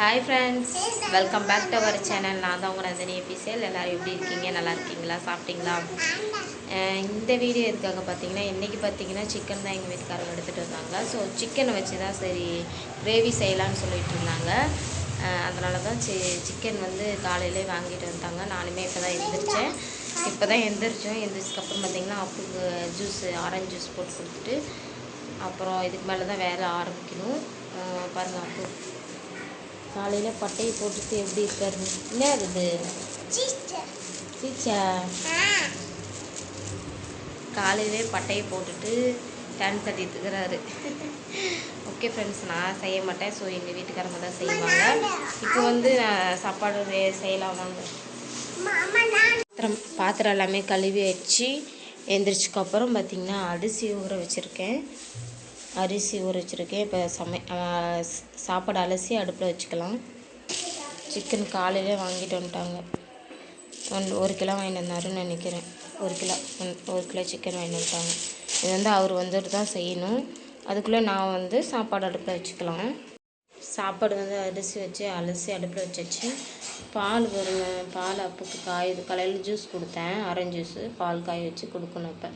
Hi friends, welcome back to our channel. நான் தான் உங்கள் நந்தினி எபிசேல். எல்லோரும் எப்படி இருக்கீங்க? நல்லா இருக்கீங்களா? சாப்பிட்டீங்களா? இந்த வீடியோ எதுக்காக பார்த்தீங்கன்னா, இன்றைக்கி பார்த்தீங்கன்னா சிக்கன் தான் எங்கள் வீட்டுக்காரங்க எடுத்துகிட்டு வந்தாங்க. ஸோ சிக்கனை வச்சு தான் சரி கிரேவி செய்யலான்னு சொல்லிட்டு இருந்தாங்க. அதனால தான் சிக்கன் வந்து காலையிலே வாங்கிட்டு வந்துட்டாங்க. நானுமே இப்போ தான் எந்திரிச்சோம். எந்திரிச்சதுக்கப்புறம் பார்த்திங்கன்னா அப்புக்கு ஆரஞ்சு ஜூஸ் போட்டு கொடுத்துட்டு அப்புறம் இதுக்கு மேலே தான் வேலை ஆரம்பிக்கணும். பாருங்கள், அப்பு காலையில் பட்டையை போட்டுட்டு எப்படி இருக்காரு? என்ன இருக்குது சீச்சா? காலையிலே பட்டையை போட்டுட்டு டான்ஸ் ஆடிட்டு இருக்கிறாரு. ஓகே ஃப்ரெண்ட்ஸ், நான் செய்ய மாட்டேன். ஸோ எங்கள் வீட்டுக்காரங்க தான் செய்வாங்க. இப்போ வந்து நான் சாப்பாடு செய்யலாம் வாங்க. பாத்திரம் எல்லாமே கழுவி வச்சு எந்திரிச்சதுக்கப்புறம் பார்த்திங்கன்னா அரிசி ஊற வச்சுருக்கேன். இப்போ சாப்பாடு அலசி அடுப்பில் வச்சுக்கலாம். சிக்கன் காலையிலே வாங்கிட்டு வந்துட்டாங்க. 1 கிலோ வாங்கிட்டு வந்தாருன்னு நினைக்கிறேன். 1 கிலோ சிக்கன் வாங்கிட்டு வந்துட்டாங்க. இது வந்து அவர் வந்துட்டு தான் செய்யணும். அதுக்குள்ளே நான் வந்து சாப்பாடு அடுப்பில் வச்சுக்கலாம். சாப்பாடு வந்து அலசி அடுப்பில் வச்சாச்சு. பால் வருங்க. பால் அப்புக்கு காலையில் ஜூஸ் கொடுத்தேன், ஆரஞ்சு ஜூஸு. பால் காய வச்சு கொடுக்கணும். இப்போ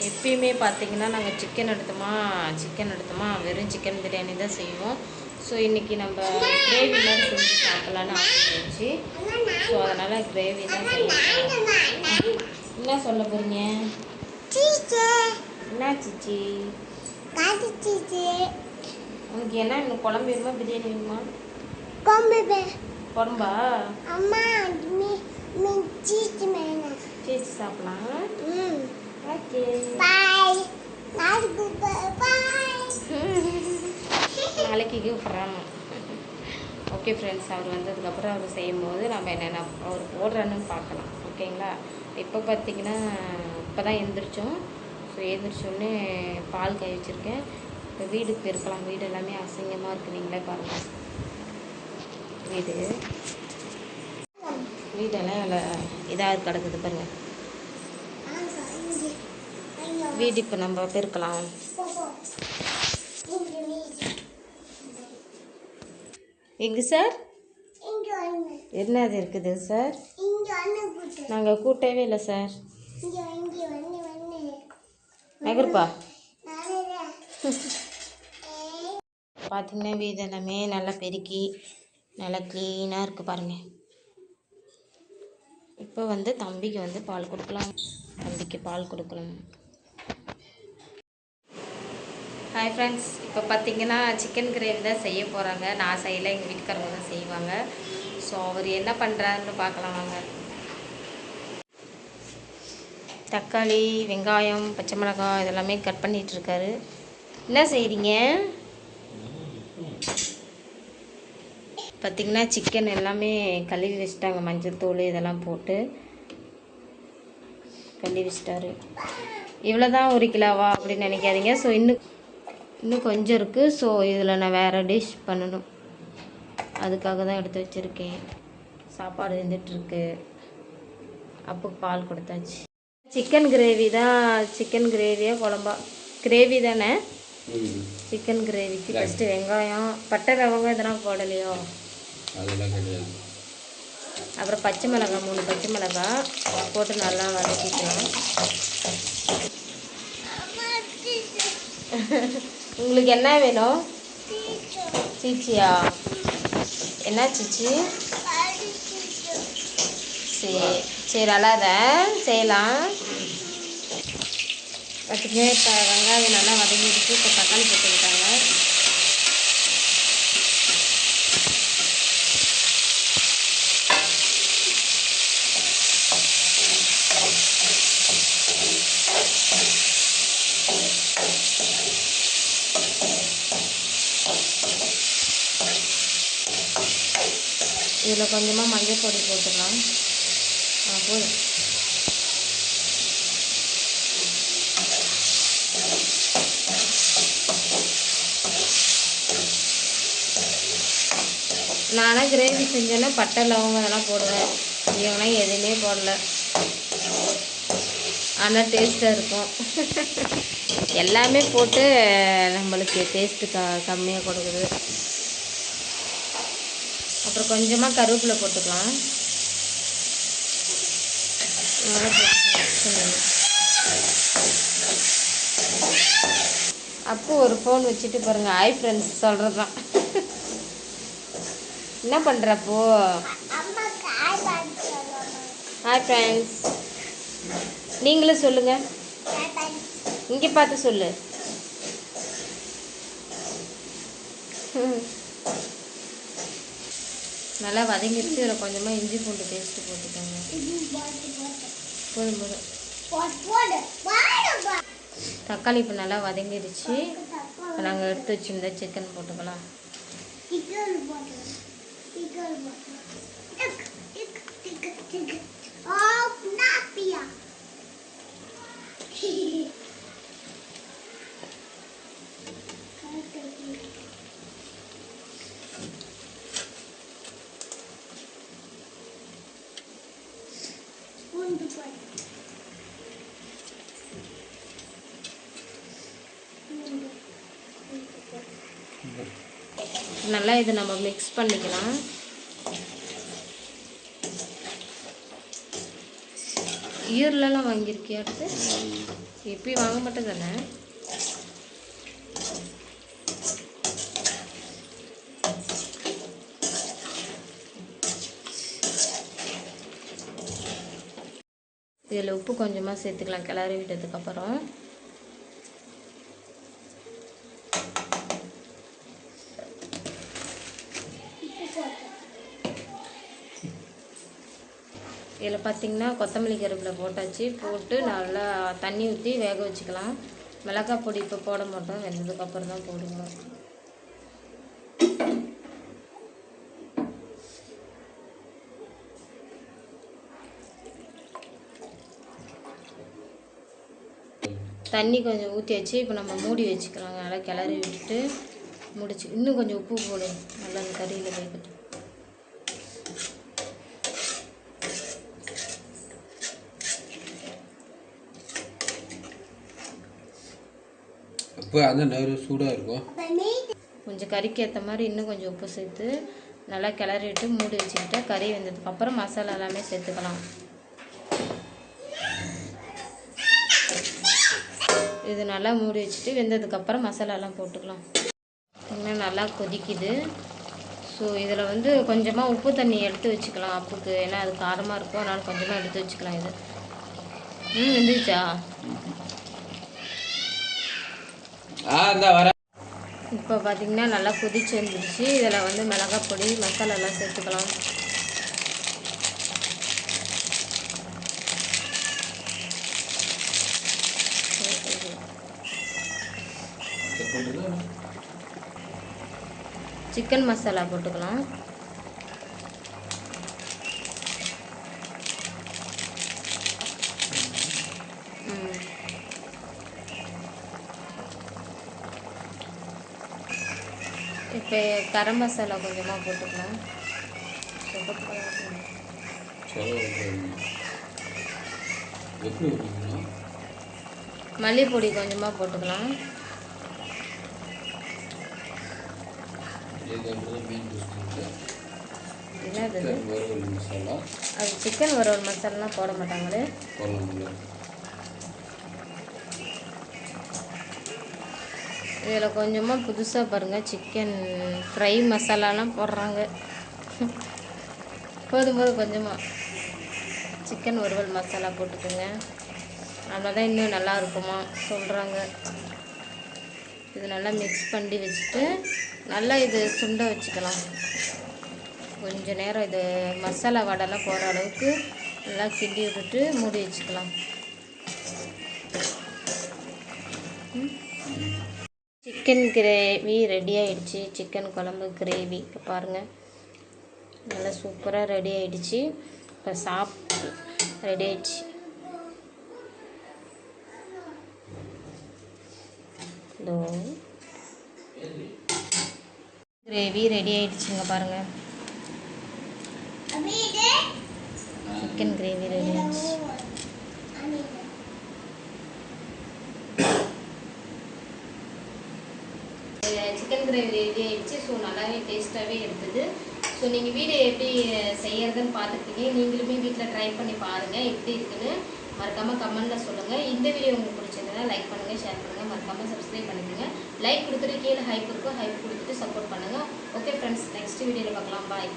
எப்பயுமே பார்த்திங்கன்னா நாங்கள் சிக்கன் எடுத்தோமா வெறும் சிக்கன் பிரியாணி தான் செய்வோம். ஸோ இன்றைக்கி நம்ம கிரேவி மாதிரி செஞ்சு சாப்பிட்லான்னு ஆசைச்சு. ஸோ அதனால் கிரேவி தான் செய்யணும். என்ன சொல்ல போகிறீங்க? என்ன சிச்சி? உனக்கு என்ன இன்னும் குழம்பு வேணுமா, பிரியாணி வேணுமா? குழம்பா? சீச்சு சாப்பிட்லாம். நாளைக்கு கூப்பிட்றாங்க. ஓகே ஃப்ரெண்ட்ஸ், அவர் வந்ததுக்கப்புறம் அவர் செய்யும்போது நம்ம என்னென்ன அவர் போடுறான்னு பார்க்கலாம். ஓகேங்களா? இப்போ பார்த்திங்கன்னா இப்போ தான் எழுந்திரிச்சோம். ஸோ எழுந்திரிச்சோடனே பால் காய வச்சுருக்கேன். இப்போ வீடுக்கு இருக்கலாம். வீடு எல்லாமே அசிங்கமாக இருக்குது. நீங்களே பாருங்கள். வீடெல்லாம் இதாக கிடக்குது பாருங்கள். வீடு இப்போ நம்ம பெருக்கலாம். எங்கே சார்? என்னது இருக்குது சார்? நாங்கள் கூட்டவே இல்லை சார். நகர்ப்பா. பார்த்திங்கன்னா வீடு எல்லாமே நல்லா பெருக்கி நல்லா க்ளீனாக இருக்குது பாருங்கள். இப்போ வந்து தம்பிக்கு வந்து பால் கொடுக்கலாம். ஹாய் ஃப்ரெண்ட்ஸ், இப்போ பார்த்திங்கன்னா சிக்கன் கிரேவி தான் செய்ய போகிறாங்க. நான் செய்யலை, எங்கள் வீட்டுக்காரங்க தான் செய்வாங்க. ஸோ அவர் என்ன பண்ணுறாருன்னு பார்க்கலாம் வாங்க. தக்காளி, வெங்காயம், பச்சை மிளகாய் இதெல்லாமே கட் பண்ணிகிட்ருக்காரு. என்ன செய்கிறீங்க? பார்த்திங்கன்னா சிக்கன் எல்லாமே கழுவி வச்சுட்டாங்க. மஞ்சள் தூள் இதெல்லாம் போட்டு கழுவி வச்சிட்டாரு. இவ்வளோ தான் 1 கிலோவா அப்படின்னு நினைக்காதீங்க. ஸோ இன்னும் கொஞ்சம் இருக்குது. ஸோ இதில் நான் வேறு டிஷ் பண்ணணும். அதுக்காக தான் எடுத்து வச்சுருக்கேன். சாப்பாடு வெந்துட்டுருக்கு. அப்புக்கு பால் கொடுத்தாச்சு. சிக்கன் கிரேவி தான். சிக்கன் கிரேவியா குழம்பா? கிரேவி தானே. சிக்கன் கிரேவிக்கு ஃபஸ்ட்டு வெங்காயம், பட்டை, லவங்கம் இதெல்லாம் போடலையோ? அப்புறம் பச்சை மிளகாய் 3 பச்சை மிளகாய் போட்டு நல்லா வதக்கிக்கலாம். உங்களுக்கு என்ன வேணும்? சீச்சியா? என்ன சீச்சி? சரி அல்லாத செய்யலாம். பார்த்திங்க, இப்போ வெங்காயம் நல்லா வதங்கிடுச்சு. இப்போ தக்காளி போட்டுக்கிட்டாங்க. இதில் கொஞ்சமாக மஞ்சள் பொடி போட்டுக்கலாம். போதும். நானே கிரேவி செஞ்சேன்னா பட்டை, லவங்கம் அதெல்லாம் போடுவேன். இவனா எதுவுமே போடல. ஆனால் டேஸ்ட்டாக இருக்கும். எல்லாமே போட்டு நம்மளுக்கு டேஸ்ட்டு கம்மியாக கொடுக்குது. அப்புறம் கொஞ்சமாக கருவேப்பிலை போட்டுக்கலாம். அப்போ ஒரு ஃபோன் வச்சுட்டு பாருங்கள். ஹாய் ஃப்ரெண்ட்ஸ் சொல்கிறது தான். என்ன பண்ணுறப்போ? Hi friends. நீங்களும் சொல்லுங்கள். இங்கே பார்த்து சொல்லு. நல்லா வதங்கிடுச்சு. இதில் கொஞ்சமாக இஞ்சி பூண்டு பேஸ்ட்டு போட்டுக்கோங்க. போதும் போதும். தக்காளி இப்போ நல்லா வதங்கிடுச்சு. இப்போ நாங்கள் எடுத்து வச்சுருந்த சிக்கன் போட்டுக்கலாம். நல்லா இது நம்ம மிக்ஸ் பண்ணிக்கலாம். ஈரலாம் வாங்கியிருக்கியாட்டு? எப்பயும் வாங்க மாட்டேன் தானே? இதில் உப்பு கொஞ்சமாக சேர்த்துக்கலாம் கிளறி விட்டதுக்கப்புறம். இதில் பார்த்திங்கன்னா கொத்தமல்லி கருவேப்பிலை போட்டாச்சு. போட்டு நல்லா தண்ணி ஊற்றி வேக வச்சுக்கலாம். மிளகாய் பொடி இப்போ போட மாட்டோம், வெந்ததுக்கப்புறம் தான் போடுவோம். தண்ணி கொஞ்சம் ஊற்றியாச்சு. இப்போ நம்ம மூடி வச்சுக்கலாங்க. நல்லா கிளறி விட்டுட்டு முடிச்சு. இன்னும் கொஞ்சம் உப்பு போடு, நல்லா அந்த கறியில் வேகட்டும். அப்போ அந்த நேரம் சூடாக இருக்கும். கொஞ்சம் கறிக்கு ஏற்ற மாதிரி இன்னும் கொஞ்சம் உப்பு சேர்த்து நல்லா கிளறி விட்டு மூடி வச்சுக்கிட்டு கறி வெந்ததுக்கப்புறம் மசாலா எல்லாமே சேர்த்துக்கலாம். இது நல்லா மூடி வச்சுட்டு வெந்ததுக்கப்புறம் மசாலாலாம் போட்டுக்கலாம். இன்னும் நல்லா கொதிக்குது. ஸோ இதில் வந்து கொஞ்சமாக உப்பு தண்ணி எடுத்து வச்சுக்கலாம் அப்புக்கு. ஏன்னா அது காரமாக இருக்கும், அதனால் கொஞ்சமாக எடுத்து வச்சுக்கலாம். இது வெந்துச்சா? இப்போ பார்த்திங்கன்னா நல்லா கொதிச்சு வந்துடுச்சு. இதில் வந்து மிளகாய் பொடி மசாலாலாம் சேர்த்துக்கலாம். சிக்கன் மசாலா போட்டுக்கலாம். இப்போ கரம் மசாலா கொஞ்சமாக போட்டுக்கலாம். மல்லிப்பொடி கொஞ்சமாக போட்டுக்கலாம். என்னது அது? சிக்கன் வறுவல் மசாலாலாம் போட மாட்டாங்களே. இதில் கொஞ்சமாக புதுசாக பாருங்கள் சிக்கன் ஃப்ரை மசாலாலாம் போடுறாங்க. போதும்போது கொஞ்சமாக சிக்கன் வறுவல் மசாலா போட்டுக்கோங்க. அதனால தான் இன்னும் நல்லா இருக்குமா சொல்கிறாங்க. இது நல்லா மிக்ஸ் பண்ணி வச்சுட்டு நல்லா இது சுண்ட வச்சுக்கலாம். கொஞ்சம் நேரம் இது மசாலா வடைலாம் போகிற அளவுக்கு நல்லா கிண்டி விட்டுட்டு மூடி வச்சுக்கலாம். சிக்கன் கிரேவி ரெடி ஆகிடுச்சு. சிக்கன் குழம்பு கிரேவி பாருங்கள், நல்லா சூப்பராக ரெடி ஆகிடுச்சு. இப்போ ரெடி ஆகிடுச்சு. இதோ கிரேவி ரெடி ஆகிடுச்சுங்க பாருங்கள். சிக்கன் கிரேவி ரெடி ஆகிடுச்சு. சிக்கன் கிரேவி ரெடி ஆகிடுச்சு. ஸோ நல்லாவே டேஸ்ட்டாகவே இருக்குது. ஸோ ஸோ நீங்கள் வீடியோ எப்படி செய்யறதுன்னு பார்த்துருக்கீங்க. நீங்களுமே வீட்டில் ட்ரை பண்ணி பாருங்கள் எப்படி இருக்குன்னு மறக்காமல் கமெண்ட்டில் சொல்லுங்கள். இந்த வீடியோ உங்களுக்கு பிடிச்சிருந்ததுன்னா லைக் பண்ணுங்கள், ஷேர் பண்ணுங்கள், மறக்காமல் சப்ஸ்கிரைப் பண்ணிக்கோங்க. லைக் கொடுத்துட்டு கீழே ஹைப் இருக்கும், ஹைப் கொடுத்துட்டு சப்போர்ட் பண்ணுங்கள். ஓகே ஃப்ரெண்ட்ஸ், நெக்ஸ்ட் வீடியோவில் பார்க்கலாம். பாய்.